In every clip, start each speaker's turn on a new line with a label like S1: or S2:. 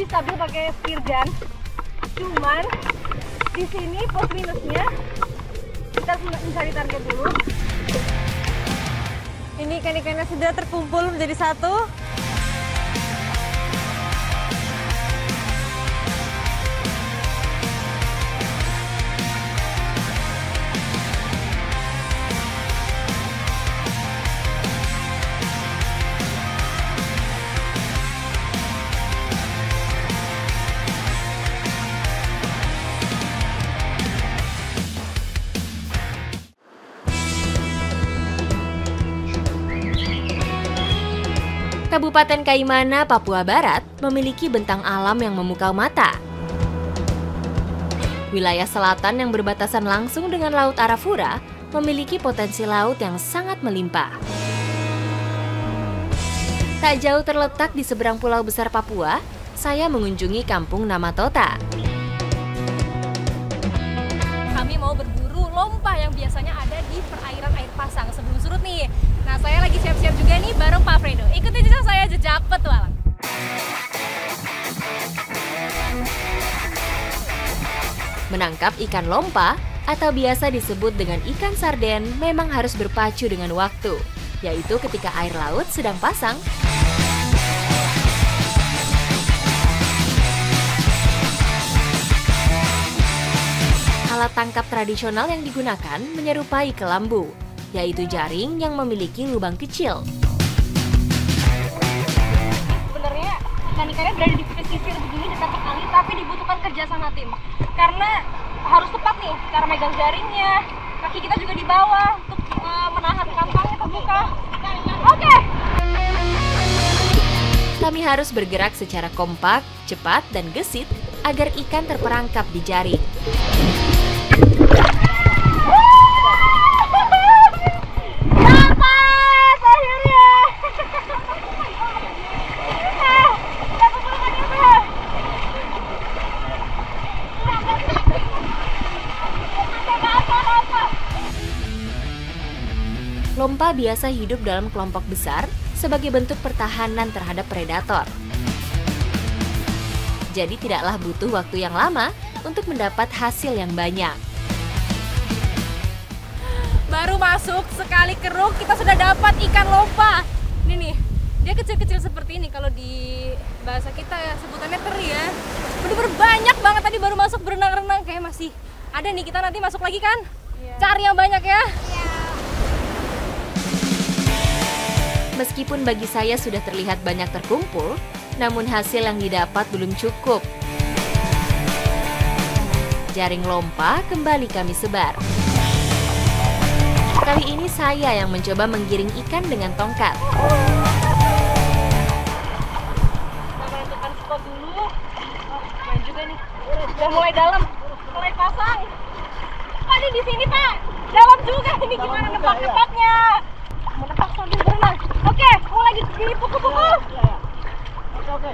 S1: lebih stabil pakai spear gun. Cuman di sini plus minusnya kita mencari target dulu.
S2: Ini ikan-ikannya sudah terkumpul menjadi satu.
S3: Kabupaten Kaimana, Papua Barat memiliki bentang alam yang memukau mata. Wilayah selatan yang berbatasan langsung dengan Laut Arafura memiliki potensi laut yang sangat melimpah. Tak jauh terletak di seberang pulau besar Papua, saya mengunjungi kampung Namatota.
S2: Kami mau berburu lompa yang biasanya ada di perairan air pasang sebelum surut nih. Nah, saya lagi siap-siap juga nih bareng Pak Fredo. Ikutin jejak saya, jejak petualang.
S3: Menangkap ikan lompa atau biasa disebut dengan ikan sarden memang harus berpacu dengan waktu, yaitu ketika air laut sedang pasang. Alat tangkap tradisional yang digunakan menyerupai kelambu, yaitu jaring yang memiliki lubang kecil.
S1: Sebenarnya ikan-ikannya berada di pesisir begini dekat sekali, tapi dibutuhkan kerjasama tim. Karena harus tepat nih cara megang jaringnya, kaki kita juga di bawah untuk menahan kantongnya terbuka. Oke.
S3: Kami harus bergerak secara kompak, cepat, dan gesit agar ikan terperangkap di jaring. Lompa biasa hidup dalam kelompok besar sebagai bentuk pertahanan terhadap predator. Jadi tidaklah butuh waktu yang lama untuk mendapat hasil yang banyak.
S2: Baru masuk sekali keruk kita sudah dapat ikan lompa. Ini nih, dia kecil-kecil seperti ini kalau di bahasa kita ya sebutannya teri ya. Bener-bener banyak banget tadi baru masuk berenang-renang, kayak masih ada nih, kita nanti masuk lagi kan? Iya. Cari yang banyak ya. Iya.
S3: Meskipun bagi saya sudah terlihat banyak terkumpul, namun hasil yang didapat belum cukup. Jaring lompa kembali kami sebar. Kali ini saya yang mencoba menggiring ikan dengan tongkat.
S1: Kita menentukan spot dulu. Main juga nih. Udah mulai dalam, mulai pasang. Pak, ini di sini Pak. Dalam juga. Ini gimana nebak-nebaknya? Menebak sambil berenang. Oke, mulai dipukul-pukul. Oke.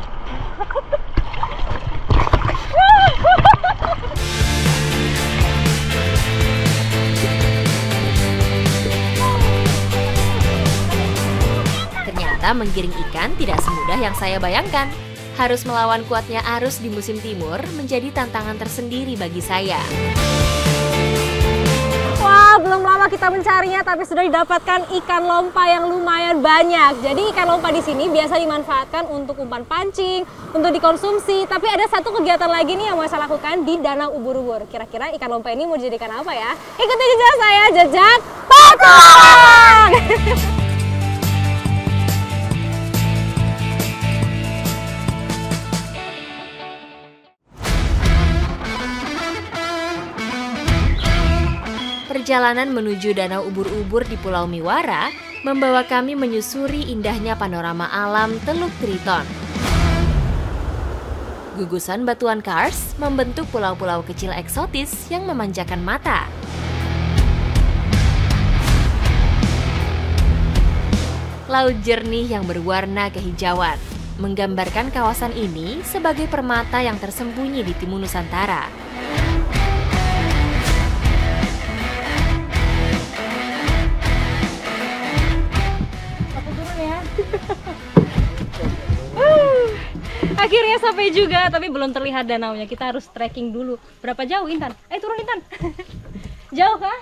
S3: Ternyata menggiring ikan tidak semudah yang saya bayangkan. Harus melawan kuatnya arus di musim timur menjadi tantangan tersendiri bagi saya.
S2: Wah, belum lama kita mencarinya tapi sudah didapatkan ikan lompa yang lumayan banyak. Jadi ikan lompa di sini biasa dimanfaatkan untuk umpan pancing, untuk dikonsumsi. Tapi ada satu kegiatan lagi nih yang mau saya lakukan di Danau Ubur-Ubur. Kira-kira ikan lompa ini mau dijadikan apa ya? Ikuti jejak saya, jejak petualang!
S3: Perjalanan menuju Danau Ubur-Ubur di Pulau Miwara membawa kami menyusuri indahnya panorama alam Teluk Triton. Gugusan batuan kars membentuk pulau-pulau kecil eksotis yang memanjakan mata. Laut jernih yang berwarna kehijauan menggambarkan kawasan ini sebagai permata yang tersembunyi di Timun Nusantara.
S2: Akhirnya sampai juga, tapi belum terlihat danaunya. Kita harus trekking dulu. Berapa jauh, Intan? Turun, Intan. Jauh kah?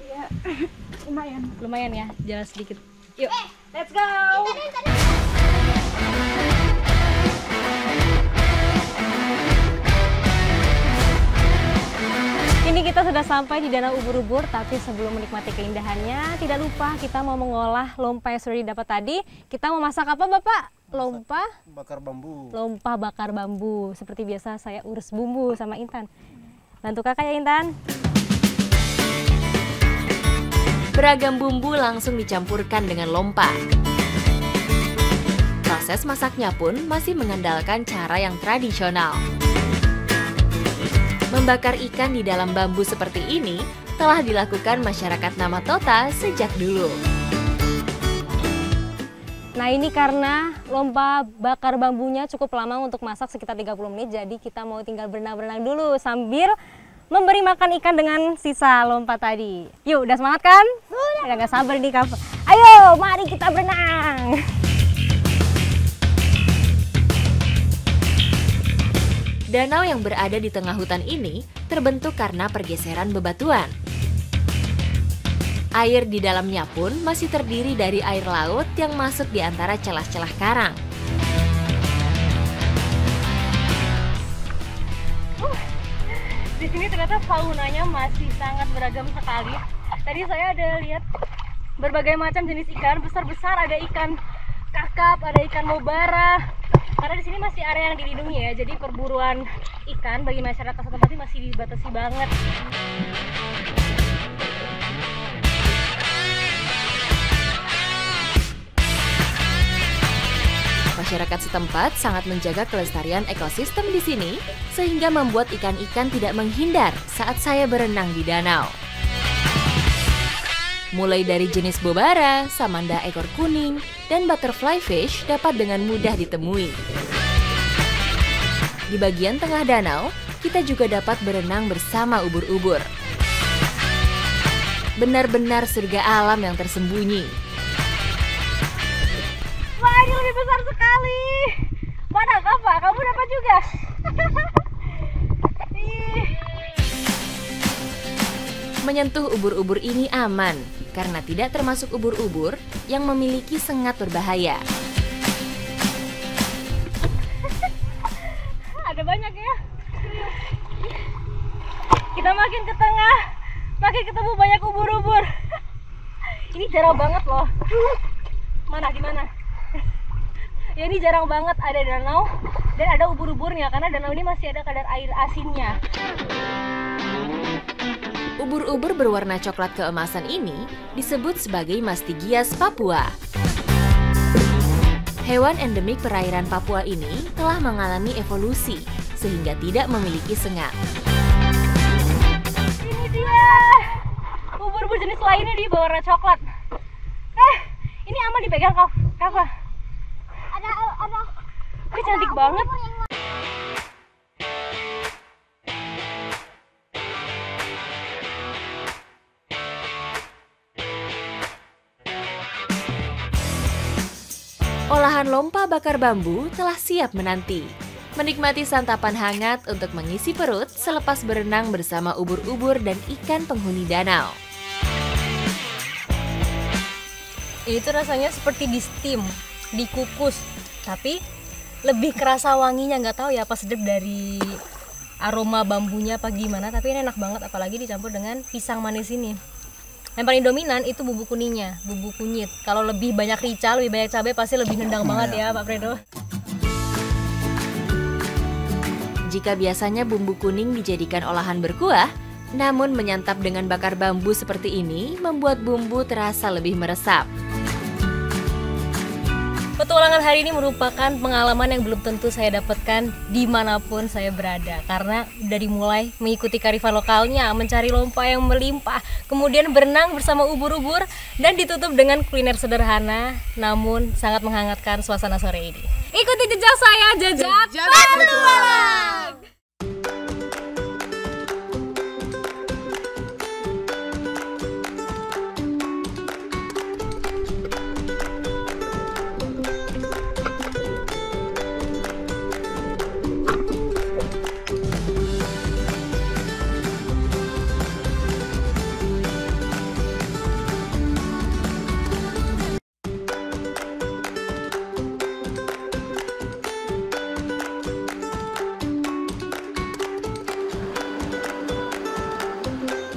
S1: Ya, lumayan.
S2: Lumayan ya, jalan sedikit. Yuk, let's go. Ini kita sudah sampai di Danau Ubur-Ubur, tapi sebelum menikmati keindahannya, tidak lupa kita mau mengolah lompa yang sudah didapat tadi. Kita mau masak apa, Bapak? Lompa
S4: bakar bambu.
S2: Lompa bakar bambu. Seperti biasa saya urus bumbu sama Intan. Bantu kakak ya, Intan.
S3: Beragam bumbu langsung dicampurkan dengan lompa. Proses masaknya pun masih mengandalkan cara yang tradisional. Membakar ikan di dalam bambu seperti ini telah dilakukan masyarakat Namatota sejak dulu.
S2: Nah, ini karena lompa bakar bambunya cukup lama untuk masak, sekitar 30 menit. Jadi kita mau tinggal berenang-berenang dulu sambil memberi makan ikan dengan sisa lompa tadi. Yuk, udah semangat kan? Udah gak sabar nih, Kak. Ayo, mari kita berenang.
S3: Danau yang berada di tengah hutan ini terbentuk karena pergeseran bebatuan. Air di dalamnya pun masih terdiri dari air laut yang masuk di antara celah-celah karang.
S2: Di sini ternyata faunanya masih sangat beragam sekali. Tadi saya ada lihat berbagai macam jenis ikan, besar-besar, ada ikan kakap, ada ikan mobara. Karena di sini masih area yang dilindungi ya, jadi perburuan ikan bagi masyarakat setempat ini masih dibatasi banget.
S3: Masyarakat setempat sangat menjaga kelestarian ekosistem di sini, sehingga membuat ikan-ikan tidak menghindar saat saya berenang di danau. Mulai dari jenis bobara, samanda ekor kuning, dan butterfly fish dapat dengan mudah ditemui. Di bagian tengah danau, kita juga dapat berenang bersama ubur-ubur. Benar-benar surga alam yang tersembunyi.
S2: Wah, ini lebih besar sekali. Mana Kakak? Kamu dapat juga?
S3: Menyentuh ubur-ubur ini aman, karena tidak termasuk ubur-ubur yang memiliki sengat berbahaya.
S2: Ada banyak ya. Kita makin ke tengah, makin ketemu banyak ubur-ubur. Ini jarang banget loh. Mana, di mana? Ya, ini jarang banget ada danau dan ada ubur-uburnya, karena danau ini masih ada kadar air asinnya.
S3: Ubur-ubur berwarna coklat keemasan ini disebut sebagai Mastigias Papua. Hewan endemik perairan Papua ini telah mengalami evolusi sehingga tidak memiliki sengat.
S2: Ini dia ubur-ubur jenis lainnya di berwarna coklat. Ini aman dipegang, Kakak? Ada. Ini cantik banget.
S3: Olahan lompa bakar bambu telah siap menanti. Menikmati santapan hangat untuk mengisi perut selepas berenang bersama ubur-ubur dan ikan penghuni danau.
S2: Ini tuh rasanya seperti di steam, dikukus, tapi lebih kerasa wanginya. Nggak tahu ya apa sedap dari aroma bambunya apa gimana, tapi ini enak banget, apalagi dicampur dengan pisang manis ini. Yang paling dominan itu bumbu kuningnya, bumbu kunyit. Kalau lebih banyak rica, lebih banyak cabai, pasti lebih nendang banget ya Pak Fredo.
S3: Jika biasanya bumbu kuning dijadikan olahan berkuah, namun menyantap dengan bakar bambu seperti ini membuat bumbu terasa lebih meresap.
S2: Petualangan hari ini merupakan pengalaman yang belum tentu saya dapatkan dimanapun saya berada. Karena dari mulai mengikuti kearifan lokalnya, mencari lompa yang melimpah, kemudian berenang bersama ubur-ubur, dan ditutup dengan kuliner sederhana namun sangat menghangatkan suasana sore ini. Ikuti jejak saya, jejak petualang!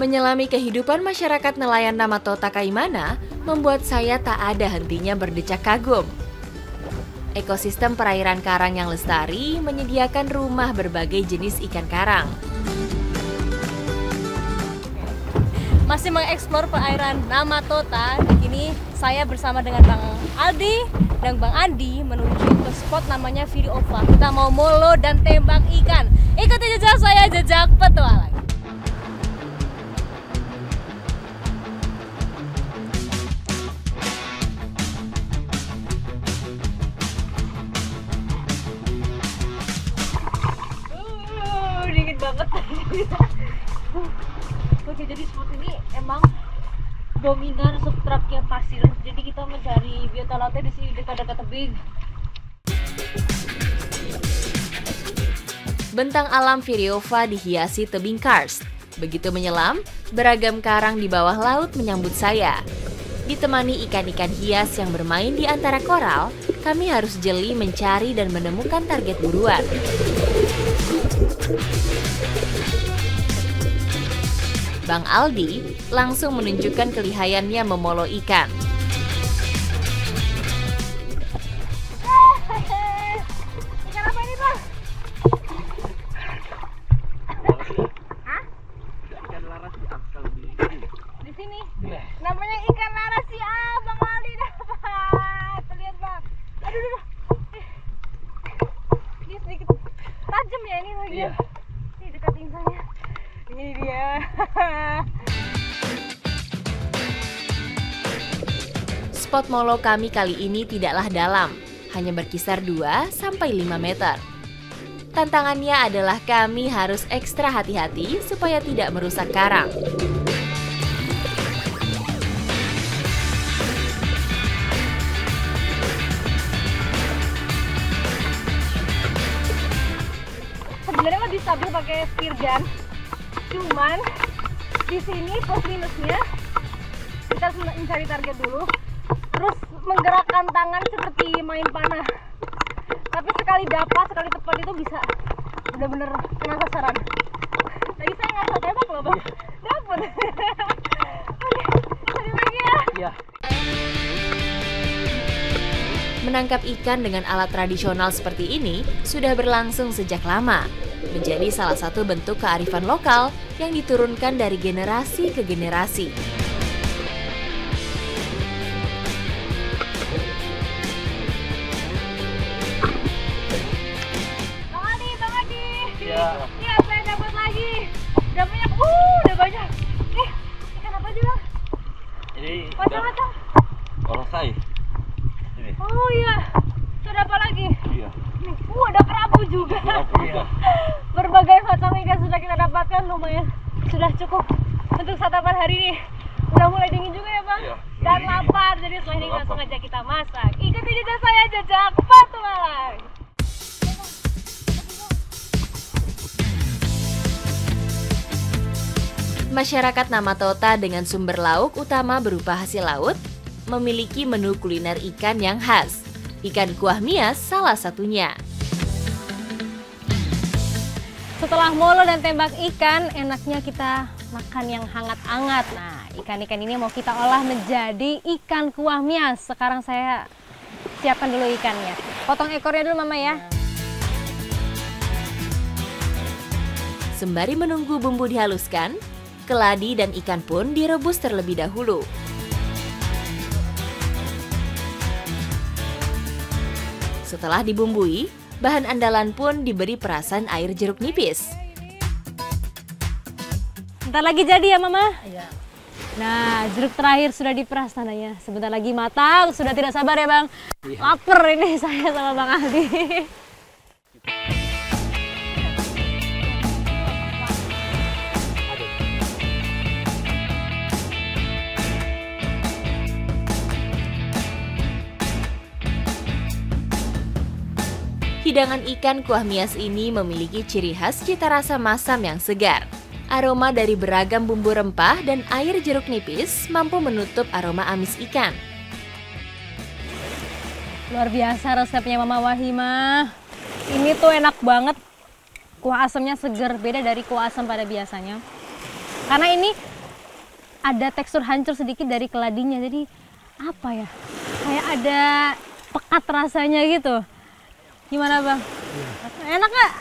S3: Menyelami kehidupan masyarakat nelayan Namatota Kaimana membuat saya tak ada hentinya berdecak kagum. Ekosistem perairan karang yang lestari menyediakan rumah berbagai jenis ikan karang.
S2: Masih mengeksplor perairan Namatota. Di sini saya bersama dengan Bang Aldi dan Bang Andi menuju ke spot namanya Viriova. Kita mau molo dan tembak ikan. Ikuti jejak saya, jejak petualang. Dingin banget. Oke, jadi spot ini emang dominan substratnya pasir. Jadi kita mencari biota lautnya di sini dekat-dekat tebing.
S3: Bentang alam Viriova dihiasi tebing karst. Begitu menyelam, beragam karang di bawah laut menyambut saya. Ditemani ikan-ikan hias yang bermain di antara koral, kami harus jeli mencari dan menemukan target buruan. Bang Aldi langsung menunjukkan kelihayannya memolo ikan.
S2: Ikan apa ini, Bang? Hah?
S4: Ikan laras di Aksal di sini.
S2: Di sini? Namanya ikan laras sih, Bang Aldi dapat. Lihat, Bang. Aduh. Ini sedikit tajam ya ini lagi.
S4: Iya.
S2: Ini dekat insangnya. Ini dia.
S3: Spot molo kami kali ini tidaklah dalam, hanya berkisar 2-5 meter. Tantangannya adalah kami harus ekstra hati-hati supaya tidak merusak karang.
S2: Sebenarnya lebih stabil pakai spear gun. Cuman di sini plus minusnya kita harus mencari target dulu, terus menggerakkan tangan seperti main panah. Tapi sekali dapat, sekali tepat itu bisa benar-benar kena sasaran. Tadi saya nggak salah tembak loh, Bang. Dapat. Oke, cari lagi ya.
S4: Iya.
S3: Menangkap ikan dengan alat tradisional seperti ini sudah berlangsung sejak lama. Menjadi salah satu bentuk kearifan lokal yang diturunkan dari generasi ke generasi.
S2: Bang Adi.
S4: Iya.
S2: Iya, saya dapat lagi. Udah banyak. Udah banyak. Ikan apa sih, Bang?
S4: Ini
S2: Macam-macam.
S4: orosai. Ini.
S2: Oh iya. Sudah apa lagi?
S4: Iya.
S2: Nih, ada kerapu juga.
S4: Kerapu juga.
S2: Berbagai macam ikan sudah kita dapatkan, lumayan sudah cukup untuk santapan hari ini. Udah mulai dingin juga ya, Bang?
S4: Iya.
S2: Dan lapar, jadi setelah ini
S4: Lapar.
S2: langsung aja kita masak. Ikuti jejak saya, jejak petualang.
S3: Masyarakat Namatota dengan sumber lauk utama berupa hasil laut memiliki menu kuliner ikan yang khas. Ikan kuah mias salah satunya.
S2: Setelah molo dan tembak ikan, enaknya kita makan yang hangat-hangat. Nah, ikan-ikan ini mau kita olah menjadi ikan kuah mias. Sekarang saya siapkan dulu ikannya. Potong ekornya dulu, Mama ya.
S3: Sembari menunggu bumbu dihaluskan, keladi dan ikan pun direbus terlebih dahulu. Setelah dibumbui, bahan andalan pun diberi perasan air jeruk nipis.
S2: Bentar lagi jadi ya, Mama?
S4: Iya.
S2: Nah, jeruk terakhir sudah diperas tandanya. Sebentar lagi matang, sudah tidak sabar ya, Bang?
S4: Iya.
S2: Laper ini saya sama Bang Aldi.
S3: Hidangan ikan kuah mias ini memiliki ciri khas cita rasa masam yang segar. Aroma dari beragam bumbu rempah dan air jeruk nipis mampu menutup aroma amis ikan.
S2: Luar biasa resepnya Mama Wahima. Ini tuh enak banget. Kuah asamnya seger, beda dari kuah asam pada biasanya. Karena ini ada tekstur hancur sedikit dari keladinya. Jadi apa ya? Kayak ada pekat rasanya gitu. Gimana Bang? Enak nggak?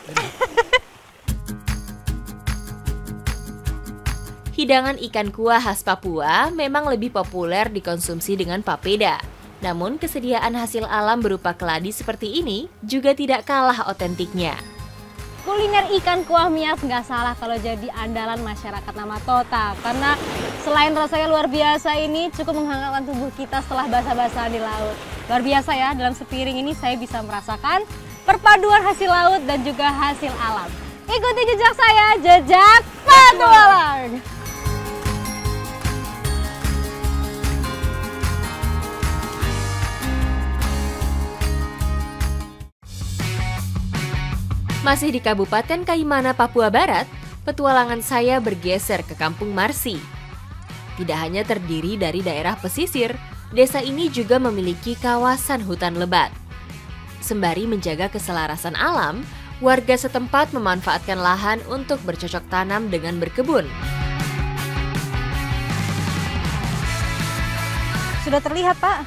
S3: Hidangan ikan kuah khas Papua memang lebih populer dikonsumsi dengan papeda. Namun kesediaan hasil alam berupa keladi seperti ini juga tidak kalah otentiknya.
S2: Kuliner ikan kuah Mias nggak salah kalau jadi andalan masyarakat Namatota. Karena selain rasanya luar biasa ini cukup menghangatkan tubuh kita setelah basah-basah di laut. Luar biasa ya, dalam sepiring ini saya bisa merasakan perpaduan hasil laut dan juga hasil alam. Ikuti jejak saya, jejak petualang.
S3: Masih di Kabupaten Kaimana, Papua Barat, petualangan saya bergeser ke Kampung Marsi. Tidak hanya terdiri dari daerah pesisir, desa ini juga memiliki kawasan hutan lebat. Sembari menjaga keselarasan alam, warga setempat memanfaatkan lahan untuk bercocok tanam dengan berkebun.
S2: Sudah terlihat Pak?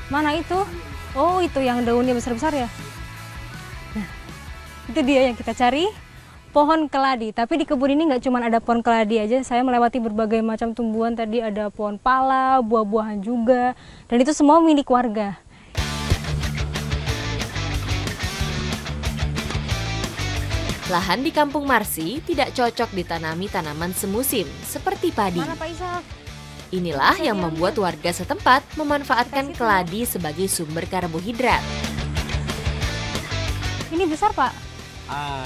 S2: Mana itu? Oh itu yang daunnya besar-besar ya? Itu dia yang kita cari, pohon keladi. Tapi di kebun ini nggak cuma ada pohon keladi aja, saya melewati berbagai macam tumbuhan. Tadi ada pohon pala, buah-buahan juga, dan itu semua milik warga.
S3: Lahan di Kampung Marsi tidak cocok ditanami tanaman semusim, seperti padi.
S2: Mana Pak Ishak?
S3: Inilah yang membuat warga setempat memanfaatkan keladi sebagai sumber karbohidrat.
S2: Ini besar Pak?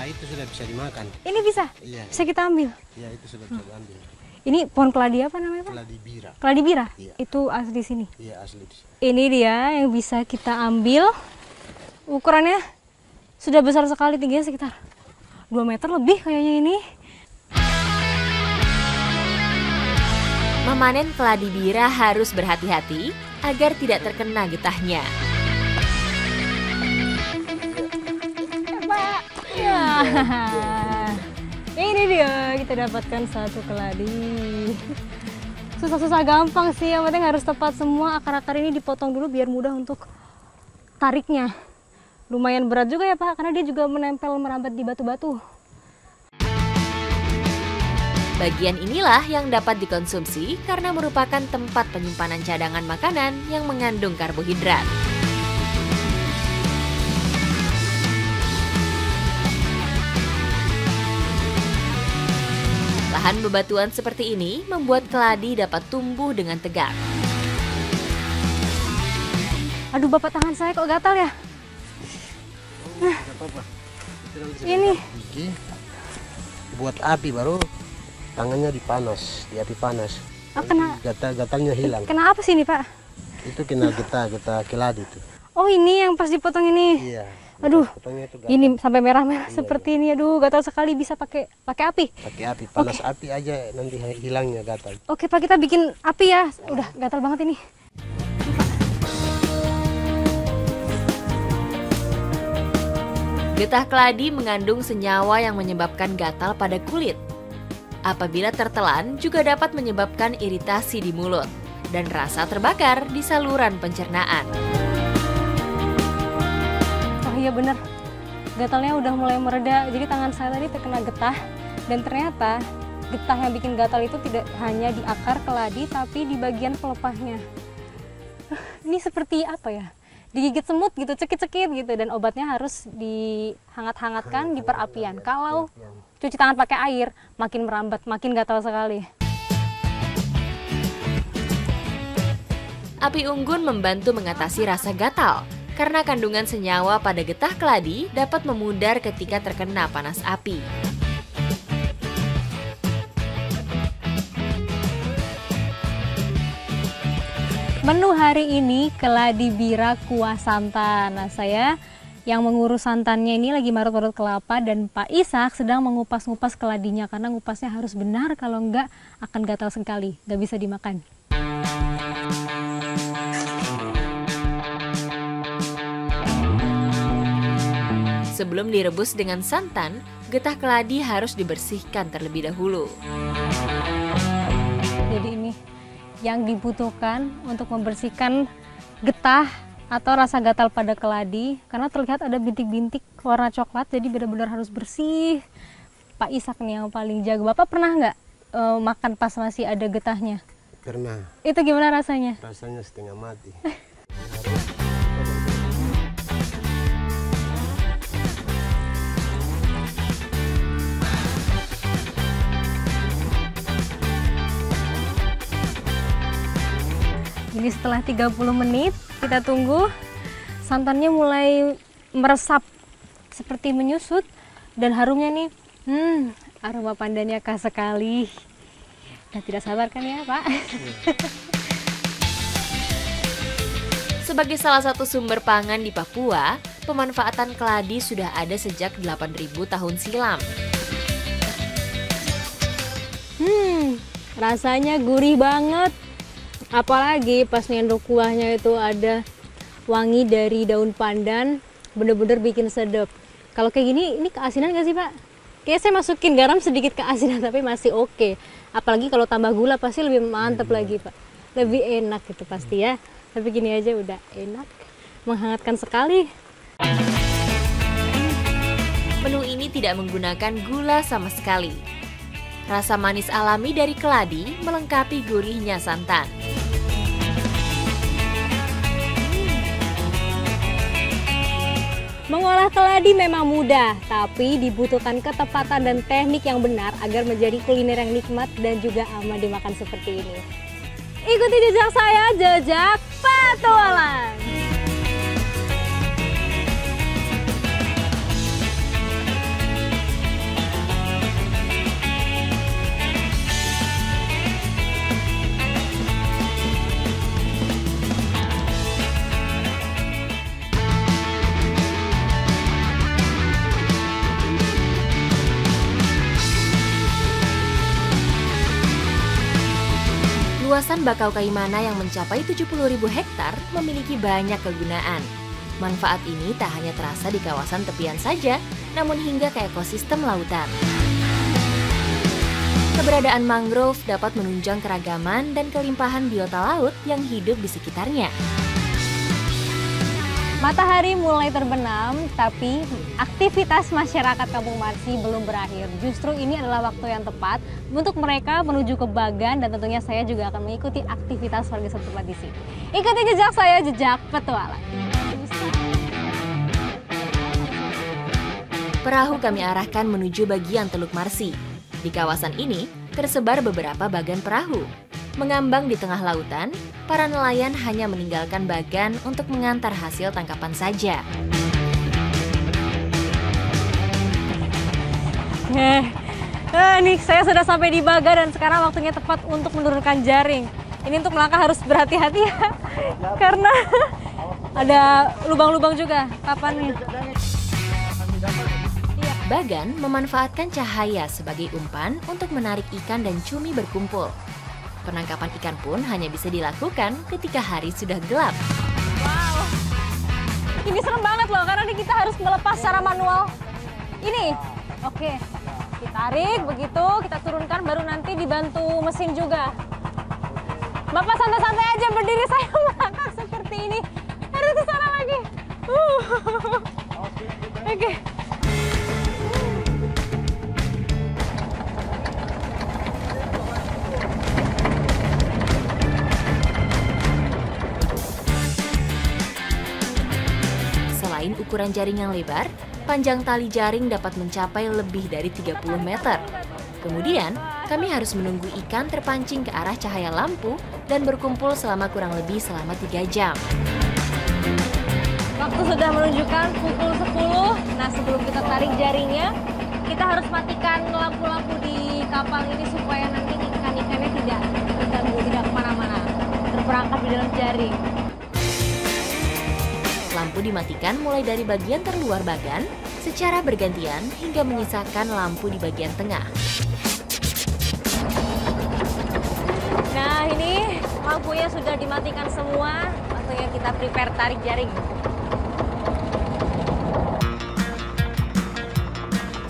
S5: Itu sudah bisa dimakan.
S2: Ini bisa?
S5: Iya.
S2: Bisa kita ambil?
S5: Iya, itu sudah bisa diambil.
S2: Ini pohon keladi apa namanya Pak?
S5: Keladi bira.
S2: Keladi bira?
S5: Iya.
S2: Itu asli sini?
S5: Iya, asli di sini.
S2: Ini dia yang bisa kita ambil. Ukurannya sudah besar sekali, tingginya sekitar 2 meter lebih kayaknya ini.
S3: Memanen keladi bira harus berhati-hati agar tidak terkena getahnya.
S2: Ya, ini dia kita dapatkan satu keladi. Susah-susah gampang sih, yang penting harus tepat semua. Akar-akar ini dipotong dulu biar mudah untuk tariknya. Lumayan berat juga ya Pak, karena dia juga menempel merambat di batu-batu.
S3: Bagian inilah yang dapat dikonsumsi karena merupakan tempat penyimpanan cadangan makanan yang mengandung karbohidrat. Lahan bebatuan seperti ini membuat keladi dapat tumbuh dengan tegak.
S2: Aduh Bapak, tangan saya kok gatal ya? Ini
S5: Gigi buat api baru tangannya dipanas, di api panas.
S2: kena
S5: Gatal-gatalnya hilang.
S2: apa sih ini Pak?
S5: Itu kena kita keladi itu.
S2: Oh ini yang pas dipotong ini.
S5: Iya.
S2: Aduh,
S5: Potongnya itu gatal.
S2: ini sampai merah-merah seperti ini. Aduh, gatal sekali. Bisa pakai api.
S5: Pakai api, panas api aja nanti hilangnya gatal.
S2: Oke Pak, kita bikin api ya. Udah gatal banget ini.
S3: Getah keladi mengandung senyawa yang menyebabkan gatal pada kulit. Apabila tertelan juga dapat menyebabkan iritasi di mulut dan rasa terbakar di saluran pencernaan.
S2: Oh iya bener, gatalnya udah mulai mereda. Jadi tangan saya tadi terkena getah. Dan ternyata getah yang bikin gatal itu tidak hanya di akar keladi, tapi di bagian pelepahnya. Ini seperti apa ya? Digigit semut gitu, cekit-cekit gitu. Dan obatnya harus dihangat-hangatkan di perapian. Kalau cuci tangan pakai air, makin merambat, makin gatal sekali.
S3: Api unggun membantu mengatasi rasa gatal karena kandungan senyawa pada getah keladi dapat memudar ketika terkena panas api.
S2: Menu hari ini keladi bira kuah santan. Nah, saya yang mengurus santannya ini lagi marut-marut kelapa dan Pak Ishak sedang mengupas-ngupas keladinya karena ngupasnya harus benar, kalau enggak akan gatal sekali, nggak bisa dimakan.
S3: Sebelum direbus dengan santan, getah keladi harus dibersihkan terlebih dahulu.
S2: yang dibutuhkan untuk membersihkan getah atau rasa gatal pada keladi, karena terlihat ada bintik-bintik warna coklat, jadi benar-benar harus bersih. Pak Ishak nih yang paling jago. Bapak pernah nggak makan pas masih ada getahnya?
S5: Pernah.
S2: Itu gimana rasanya?
S5: Rasanya setengah mati.
S2: Ini setelah 30 menit kita tunggu, santannya mulai meresap seperti menyusut dan harumnya nih, aroma pandannya khas sekali. Nah, tidak sabar kan ya Pak?
S3: Sebagai salah satu sumber pangan di Papua, pemanfaatan keladi sudah ada sejak 8.000 tahun silam.
S2: Rasanya gurih banget. Apalagi pas nyendok kuahnya itu ada wangi dari daun pandan, bener-bener bikin sedap. Kalau kayak gini, ini keasinan nggak sih Pak? Kayaknya saya masukin garam sedikit keasinan, tapi masih oke. Apalagi kalau tambah gula pasti lebih mantep lagi Pak. Lebih enak gitu pasti ya. Tapi gini aja udah enak, menghangatkan sekali.
S3: Menu ini tidak menggunakan gula sama sekali. Rasa manis alami dari keladi melengkapi gurihnya santan.
S2: Mengolah keladi memang mudah, tapi dibutuhkan ketepatan dan teknik yang benar agar menjadi kuliner yang nikmat dan juga aman dimakan seperti ini. Ikuti jejak saya, jejak petualang.
S3: Luasan Bakau Kaimana yang mencapai 70.000 hektar memiliki banyak kegunaan. Manfaat ini tak hanya terasa di kawasan tepian saja, namun hingga ke ekosistem lautan. Keberadaan mangrove dapat menunjang keragaman dan kelimpahan biota laut yang hidup di sekitarnya.
S2: Matahari mulai terbenam, tapi aktivitas masyarakat Kampung Marsi belum berakhir. Justru ini adalah waktu yang tepat untuk mereka menuju ke Bagan, dan tentunya saya juga akan mengikuti aktivitas warga setempat di sini. Ikuti jejak saya, jejak petualang.
S3: Perahu kami arahkan menuju bagian Teluk Marsi. Di kawasan ini tersebar beberapa bagan perahu. Mengambang di tengah lautan, para nelayan hanya meninggalkan bagan untuk mengantar hasil tangkapan saja.
S2: Nih saya sudah sampai di Bagan dan sekarang waktunya tepat untuk menurunkan jaring. Ini untuk melangkah harus berhati-hati ya, karena ada lubang-lubang juga. Kapan nih?
S3: Bagan memanfaatkan cahaya sebagai umpan untuk menarik ikan dan cumi berkumpul. Penangkapan ikan pun hanya bisa dilakukan ketika hari sudah gelap.
S2: Wow, ini serem banget loh, karena kita harus melepas secara manual. Ini, oke, ditarik begitu, kita turunkan, baru nanti dibantu mesin juga. Bapak santai-santai aja berdiri, saya melangkah seperti ini. Harus ke sana lagi. Oke.
S3: Selain ukuran jaring yang lebar, panjang tali jaring dapat mencapai lebih dari 30 meter. Kemudian, kami harus menunggu ikan terpancing ke arah cahaya lampu dan berkumpul selama kurang lebih 3 jam.
S2: Waktu sudah menunjukkan pukul 10. Nah, sebelum kita tarik jaringnya, kita harus matikan lampu-lampu di kapal ini supaya nanti ikan-ikannya tidak terganggu, tidak kemana-mana, terperangkap di dalam jaring.
S3: Lampu dimatikan mulai dari bagian terluar bagan secara bergantian hingga menyisakan lampu di bagian tengah.
S2: Nah, ini lampunya sudah dimatikan semua. Waktunya kita prepare tarik jaring.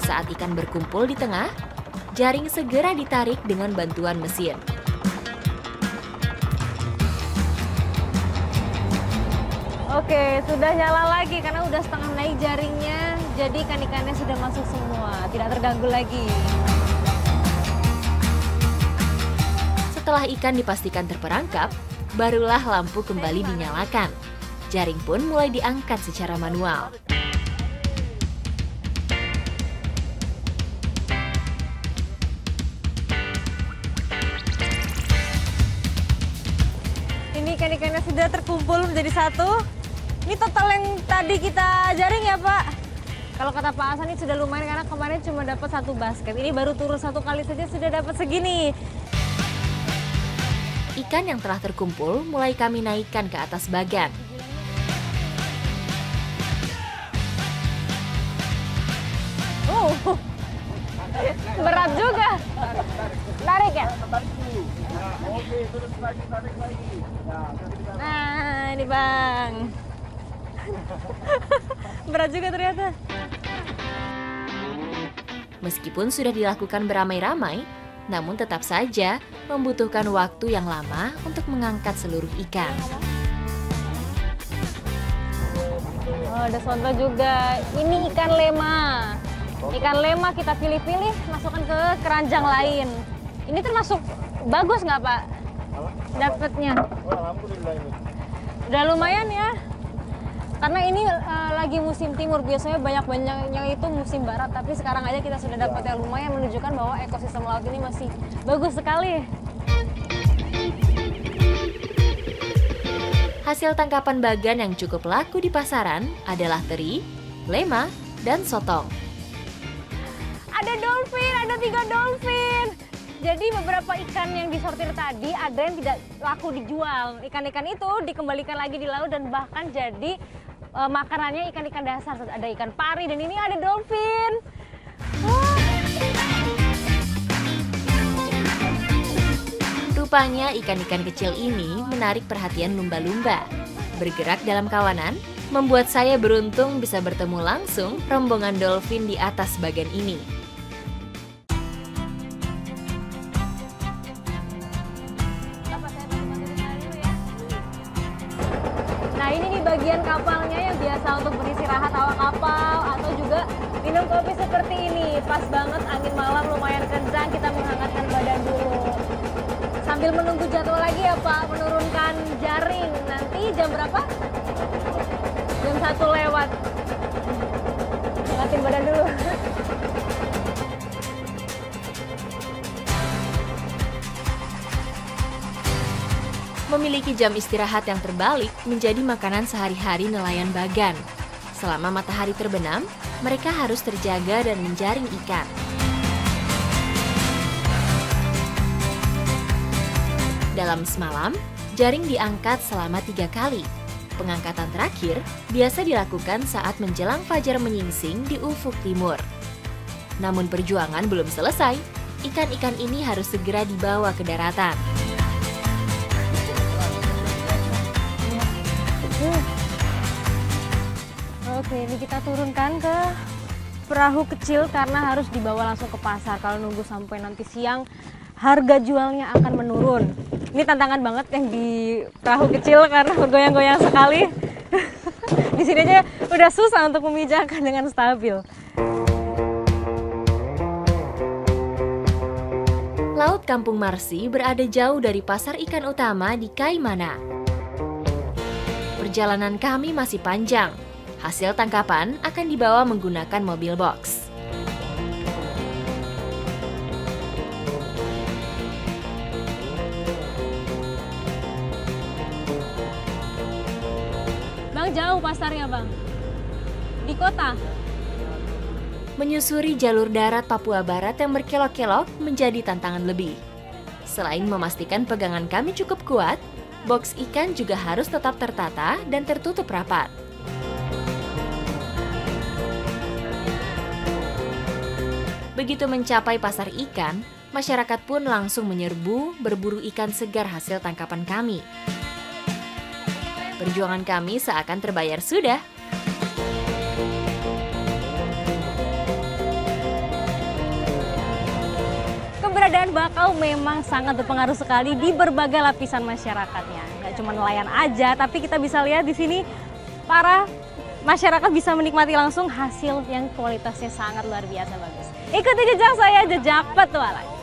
S3: Saat ikan berkumpul di tengah, jaring segera ditarik dengan bantuan mesin.
S2: Oke, sudah nyala lagi karena udah setengah naik jaringnya. Jadi ikan-ikannya sudah masuk semua, tidak terganggu lagi.
S3: Setelah ikan dipastikan terperangkap, barulah lampu kembali dinyalakan. Jaring pun mulai diangkat secara manual.
S2: Ini ikan-ikannya sudah terkumpul menjadi satu. Ini total yang tadi kita jaring ya Pak? Kalau kata Pak Hasan ini sudah lumayan karena kemarin cuma dapat 1 basket. Ini baru turun 1 kali saja sudah dapat segini.
S3: Ikan yang telah terkumpul mulai kami naikkan ke atas bagan.
S2: Berat juga. Tarik ya? Nah, ini Bang. Berat juga ternyata.
S3: Meskipun sudah dilakukan beramai-ramai, namun tetap saja membutuhkan waktu yang lama untuk mengangkat seluruh ikan.
S2: Oh, ada sonto juga. Ini ikan lema. Ikan lema kita pilih-pilih, masukkan ke keranjang lain. Ini termasuk bagus nggak Pak? Dapatnya? Udah lumayan ya. Karena ini lagi musim timur, biasanya banyak-banyaknya itu musim barat. Tapi sekarang aja kita sudah dapat yang lumayan, menunjukkan bahwa ekosistem laut ini masih bagus sekali.
S3: Hasil tangkapan bagan yang cukup laku di pasaran adalah teri, lema, dan sotong.
S2: Ada dolphin, ada 3 dolphin. Jadi beberapa ikan yang disortir tadi ada yang tidak laku dijual. Ikan-ikan itu dikembalikan lagi di laut dan bahkan jadi makanannya ikan-ikan dasar. Ada ikan pari dan ini ada dolphin.
S3: Rupanya ikan-ikan kecil ini menarik perhatian lumba-lumba. Bergerak dalam kawanan, membuat saya beruntung bisa bertemu langsung rombongan dolphin di atas bagan ini.
S2: Nah ini nih bagian kapalnya yang biasa untuk beristirahat awak kapal atau juga minum kopi seperti ini. Pas banget angin malam lumayan kencang, kita menghangatkan badan dulu. Sambil menunggu jadwal lagi ya Pak, menurunkan jaring. Nanti jam berapa? Jam 1 lewat. Hangatin badan dulu.
S3: Memiliki jam istirahat yang terbalik menjadi makanan sehari-hari nelayan bagan. Selama matahari terbenam, mereka harus terjaga dan menjaring ikan. Dalam semalam, jaring diangkat selama 3 kali. Pengangkatan terakhir biasa dilakukan saat menjelang fajar menyingsing di ufuk timur. Namun perjuangan belum selesai, ikan-ikan ini harus segera dibawa ke daratan.
S2: Oke, ini kita turunkan ke perahu kecil karena harus dibawa langsung ke pasar. Kalau nunggu sampai nanti siang, harga jualnya akan menurun. Ini tantangan banget yang di perahu kecil karena bergoyang-goyang sekali. Di sini aja udah susah untuk memijahkan dengan stabil.
S3: Laut Kampung Marsi berada jauh dari pasar ikan utama di Kaimana. Perjalanan kami masih panjang. Hasil tangkapan akan dibawa menggunakan mobil box.
S2: Bang, jauh pasarnya Bang? Di kota?
S3: Menyusuri jalur darat Papua Barat yang berkelok-kelok menjadi tantangan lebih. Selain memastikan pegangan kami cukup kuat, box ikan juga harus tetap tertata dan tertutup rapat. Begitu mencapai pasar ikan, masyarakat pun langsung menyerbu berburu ikan segar hasil tangkapan kami. Perjuangan kami seakan terbayar sudah.
S2: Keberadaan bakau memang sangat berpengaruh sekali di berbagai lapisan masyarakatnya. Nggak cuma nelayan aja, tapi kita bisa lihat di sini para masyarakat bisa menikmati langsung hasil yang kualitasnya sangat luar biasa bagus. Ikuti jejak saya, jejak petualang.